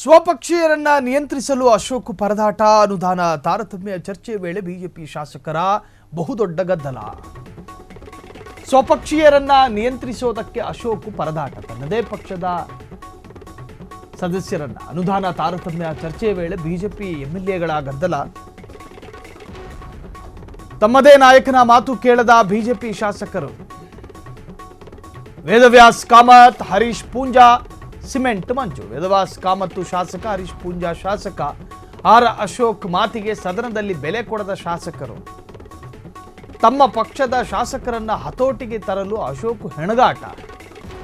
ಸ್ವಪಕ್ಷೀಯರನ್ನ ನಿಯಂತ್ರಿಸಲು ಅಶೋಕ್ ಪರದಾಟ, ಅನುದಾನ ತಾರತಮ್ಯ ಚರ್ಚೆ ವೇಳೆ ಬಿಜೆಪಿ ಶಾಸಕರ ಬಹುದೊಡ್ಡ ಗದ್ದಲ. ಸ್ವಪಕ್ಷೀಯರನ್ನ ನಿಯಂತ್ರಿಸೋದಕ್ಕೆ ಅಶೋಕ್ ಪರದಾಟ, ತನ್ನದೇ ಪಕ್ಷದ ಸದಸ್ಯರನ್ನ ಅನುದಾನ ತಾರತಮ್ಯ ಚರ್ಚೆ ವೇಳೆ ಬಿಜೆಪಿ ಎಂಎಲ್ಎಗಳ ಗದ್ದಲ. ತಮ್ಮದೇ ನಾಯಕನ ಮಾತು ಕೇಳದ ಬಿಜೆಪಿ ಶಾಸಕರು. ವೇದವ್ಯಾಸ್ ಕಾಮತ್, ಹರೀಶ್ ಪೂಂಜಾ ಸಿಮೆಂಟ್ ಮಂಜು. ವೇದವ್ಯಾಸ್ ಕಾಮತ್ತು ಶಾಸಕ, ಹರೀಶ್ ಪೂಂಜಾ ಶಾಸಕ. ಆರ್ ಅಶೋಕ್ ಮಾತಿಗೆ ಸದನದಲ್ಲಿ ಬೆಲೆ ಕೊಡದ ಶಾಸಕರು. ತಮ್ಮ ಪಕ್ಷದ ಶಾಸಕರನ್ನ ಹತೋಟಿಗೆ ತರಲು ಅಶೋಕ್ ಹೆಣಗಾಟ.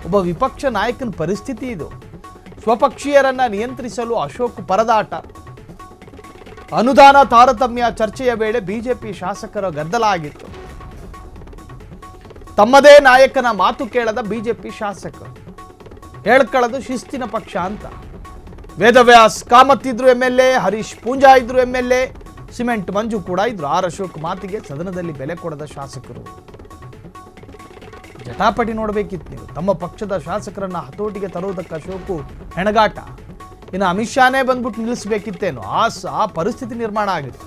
ಒಬ್ಬ ವಿಪಕ್ಷ ನಾಯಕನ ಪರಿಸ್ಥಿತಿ ಇದು. ಸ್ವಪಕ್ಷೀಯರನ್ನ ನಿಯಂತ್ರಿಸಲು ಅಶೋಕ್ ಪರದಾಟ. ಅನುದಾನ ತಾರತಮ್ಯ ಚರ್ಚೆಯ ವೇಳೆ ಬಿಜೆಪಿ ಶಾಸಕರ ಗದ್ದಲ ಆಗಿತ್ತು. ತಮ್ಮದೇ ನಾಯಕನ ಮಾತು ಕೇಳದ ಬಿಜೆಪಿ ಶಾಸಕರು. ಹೇಳ್ಕೊಳ್ಳೋದು ಶಿಸ್ತಿನ ಪಕ್ಷ ಅಂತ. ವೇದವ್ಯಾಸ್ ಕಾಮತ್ ಇದ್ರು ಎಂಎಲ್ಎ, ಹರೀಶ್ ಪೂಂಜಾ ಇದ್ರು ಎಂಎಲ್ಎ, ಸಿಮೆಂಟ್ ಮಂಜು ಕೂಡ ಇದ್ರು. ಆರ್ ಅಶೋಕ್ ಮಾತಿಗೆ ಸದನದಲ್ಲಿ ಬೆಲೆ ಕೊಡದ ಶಾಸಕರು. ಜಟಾಪಟಿ ನೋಡಬೇಕಿತ್ತು ನೀವು. ತಮ್ಮ ಪಕ್ಷದ ಶಾಸಕರನ್ನ ಹತೋಟಿಗೆ ತರುವುದಕ್ಕೆ ಅಶೋಕ್ ಹೆಣಗಾಟ. ಇನ್ನು ಅಮಿತ್ ಶಾನೇ ಬಂದ್ಬಿಟ್ಟು ನಿಲ್ಲಿಸಬೇಕಿತ್ತೇನು, ಆ ಪರಿಸ್ಥಿತಿ ನಿರ್ಮಾಣ ಆಗಿತ್ತು.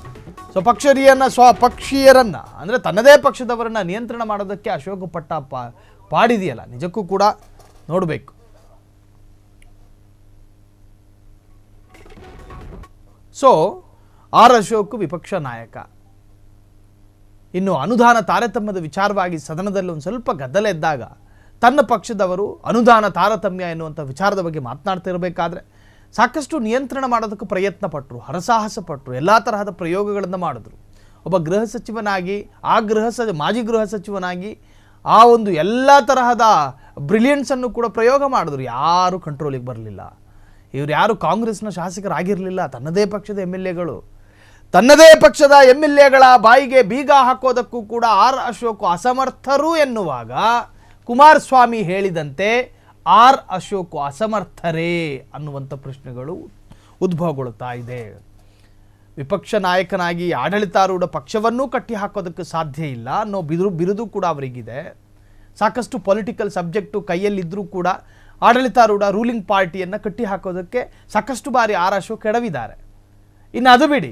ಸ್ವಪಕ್ಷೀಯರನ್ನ ಅಂದರೆ ತನ್ನದೇ ಪಕ್ಷದವರನ್ನ ನಿಯಂತ್ರಣ ಮಾಡೋದಕ್ಕೆ ಅಶೋಕ್ ಪಟ್ಟ ಪಾಡಿದೆಯಲ್ಲ, ನಿಜಕ್ಕೂ ಕೂಡ ನೋಡಬೇಕು. ಸೊ ಆರ್ ಅಶೋಕ್ ವಿಪಕ್ಷ ನಾಯಕ. ಇನ್ನು ಅನುದಾನ ತಾರತಮ್ಯದ ವಿಚಾರವಾಗಿ ಸದನದಲ್ಲಿ ಒಂದು ಸ್ವಲ್ಪ ಗದ್ದಲ ಎದ್ದಾಗ ತನ್ನ ಪಕ್ಷದವರು ಅನುದಾನ ತಾರತಮ್ಯ ಎನ್ನುವಂಥ ವಿಚಾರದ ಬಗ್ಗೆ ಮಾತನಾಡ್ತಿರಬೇಕಾದ್ರೆ ಸಾಕಷ್ಟು ನಿಯಂತ್ರಣ ಮಾಡೋದಕ್ಕೆ ಪ್ರಯತ್ನ ಪಟ್ಟರು, ಹರಸಾಹಸ ಪಟ್ಟರು, ಎಲ್ಲ ತರಹದ ಪ್ರಯೋಗಗಳನ್ನು ಮಾಡಿದ್ರು. ಒಬ್ಬ ಗೃಹ ಸಚಿವನಾಗಿ, ಮಾಜಿ ಗೃಹ ಸಚಿವನಾಗಿ ಆ ಒಂದು ಎಲ್ಲ ತರಹದ ಬ್ರಿಲಿಯನ್ಸನ್ನು ಕೂಡ ಪ್ರಯೋಗ ಮಾಡಿದ್ರು. ಯಾರು ಕಂಟ್ರೋಲಿಗೆ ಬರಲಿಲ್ಲ. ಇವರು ಯಾರು ಕಾಂಗ್ರೆಸ್ನ ಶಾಸಕರಾಗಿರಲಿಲ್ಲ. ತನ್ನದೇ ಪಕ್ಷದ ಎಂಎಲ್ಎಗಳು. ತನ್ನದೇ ಪಕ್ಷದ ಎಂಎಲ್ಎಗಳ ಬಾಯಿಗೆ ಬೀಗ ಹಾಕೋದಕ್ಕೂ ಕೂಡ ಆರ್ ಅಶೋಕ್ ಅಸಮರ್ಥರು ಎನ್ನುವಾಗ ಕುಮಾರಸ್ವಾಮಿ ಹೇಳಿದಂತೆ ಆರ್ ಅಶೋಕ್ ಅಸಮರ್ಥರೇ ಅನ್ನುವಂಥ ಪ್ರಶ್ನೆಗಳು ಉದ್ಭವಗೊಳ್ಳುತ್ತಾ ಇದೆ. ವಿಪಕ್ಷ ನಾಯಕನಾಗಿ ಆಡಳಿತಾರೂಢ ಪಕ್ಷವನ್ನೂ ಕಟ್ಟಿ ಹಾಕೋದಕ್ಕೆ ಸಾಧ್ಯ ಇಲ್ಲ ಅನ್ನೋ ಬಿರುದು ಕೂಡ ಅವರಿಗಿದೆ. ಸಾಕಷ್ಟು ಪೊಲಿಟಿಕಲ್ ಸಬ್ಜೆಕ್ಟು ಕೈಯಲ್ಲಿದ್ದರೂ ಕೂಡ ಆಡಳಿತಾರೂಢ ರೂಲಿಂಗ್ ಪಾರ್ಟಿಯನ್ನು ಕಟ್ಟಿ ಹಾಕೋದಕ್ಕೆ ಸಾಕಷ್ಟು ಬಾರಿ ಆರ್ ಅಶೋಕ್ ಎಡವಿದ್ದಾರೆ. ಇನ್ನು ಅದು ಬಿಡಿ,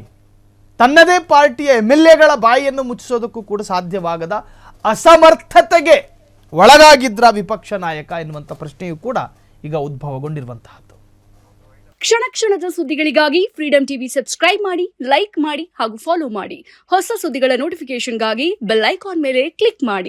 ತನ್ನದೇ ಪಾರ್ಟಿಯ ಎಂಎಲ್ಎಗಳ ಬಾಯಿಯನ್ನು ಮುಚ್ಚಿಸೋದಕ್ಕೂ ಕೂಡ ಸಾಧ್ಯವಾಗದ ಅಸಮರ್ಥತೆಗೆ ಒಳಗಾಗಿದ್ರ ವಿಪಕ್ಷ ನಾಯಕ ಎನ್ನುವಂಥ ಪ್ರಶ್ನೆಯೂ ಕೂಡ ಈಗ ಉದ್ಭವಗೊಂಡಿರುವಂತಹದ್ದು. ಕ್ಷಣ ಕ್ಷಣದ ಸುದ್ದಿಗಳಿಗಾಗಿ ಫ್ರೀಡಂ ಟಿವಿ ಸಬ್ಸ್ಕ್ರೈಬ್ ಮಾಡಿ, ಲೈಕ್ ಮಾಡಿ ಹಾಗೂ ಫಾಲೋ ಮಾಡಿ. ಹೊಸ ಸುದ್ದಿಗಳ ನೋಟಿಫಿಕೇಶನ್ಗಾಗಿ ಬೆಲ್ ಐಕಾನ್ ಮೇಲೆ ಕ್ಲಿಕ್ ಮಾಡಿ.